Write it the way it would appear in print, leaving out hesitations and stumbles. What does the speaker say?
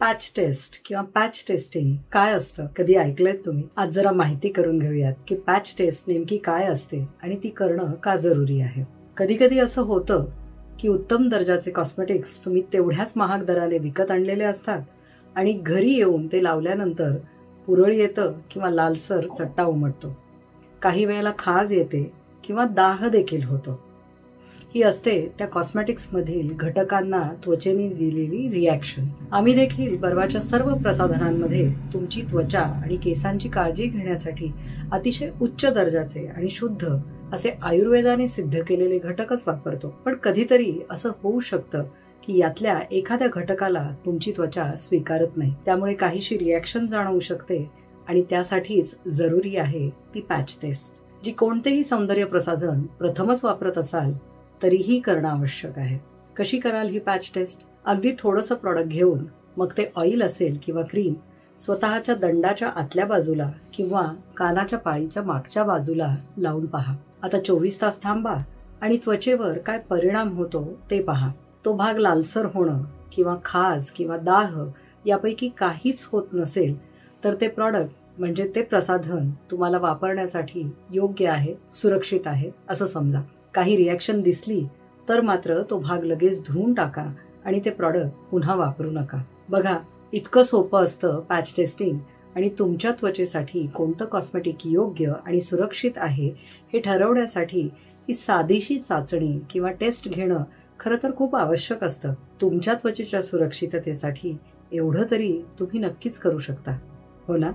Patch taste किंवा patch testing काय असतं, कधी ऐकलंय तुम्ही? आज जरा माहिती करून घेऊयात की पॅच टेस्ट नेमकी काय असते आणि ती करणं का जरुरी आहे. कधी कधी असं होतं की उत्तम दर्जाचे कॉस्मेटिक्स तुम्ही तेवढ्याच महाग दराने विकत आणलेले असतात आणि घरी येऊन ते लावल्यानंतर पुरळ येतं किंवा लालसर चट्टा उमटतो. काही वेळेला खाज येते किंवा दाह देखील होतो. ही असते त्या कॉस्मेटिक्समधील घटकांना त्वचेने दिलेली रिॲक्शन. आम्ही देखील बर्वाच्या सर्व प्रसाधनांमध्ये तुमची त्वचा आणि केसांची काळजी घेण्यासाठी अतिशय उच्च दर्जाचे आणि शुद्ध असे आयुर्वेदाने सिद्ध केलेले घटकच वापरतो. पण कधीतरी असं होऊ शकतं की यातल्या एखाद्या घटकाला तुमची त्वचा स्वीकारत नाही. त्यामुळे काहीशी रिॲक्शन जाणवू शकते आणि त्यासाठीच जरुरी आहे ती पॅच टेस्ट, जी कोणतेही सौंदर्य प्रसाधन प्रथमच वापरत असाल तरीही करणं आवश्यक आहे. कशी कराल ही पॅच टेस्ट? अगदी थोडंसं प्रॉडक्ट घेऊन, मग ते ऑइल असेल किंवा क्रीम, स्वतःच्या दंडाच्या आतल्या बाजूला किंवा कानाच्या पाळीच्या मागच्या बाजूला लावून पहा. आता 24 तास थांबा आणि त्वचेवर काय परिणाम होतो ते पहा. तो भाग लालसर होणं किंवा खाज किंवा दाह यापैकी काहीच होत नसेल तर ते प्रॉडक्ट म्हणजे ते प्रसाधन तुम्हाला वापरण्यासाठी योग्य आहे, सुरक्षित आहे असं समजा. काही रिॲक्शन दिसली तर मात्र तो भाग लगेच धुवून टाका आणि ते प्रॉडक्ट पुन्हा वापरू नका. बघा, इतकं सोपं असतं पॅच टेस्टिंग आणि तुमच्या त्वचेसाठी कोणतं कॉस्मेटिक योग्य आणि सुरक्षित आहे हे ठरवण्यासाठी ही साधीशी चाचणी किंवा टेस्ट घेणं खरं तर खूप आवश्यक असतं. तुमच्या त्वचेच्या सुरक्षिततेसाठी एवढं तरी तुम्ही नक्कीच करू शकता, हो ना?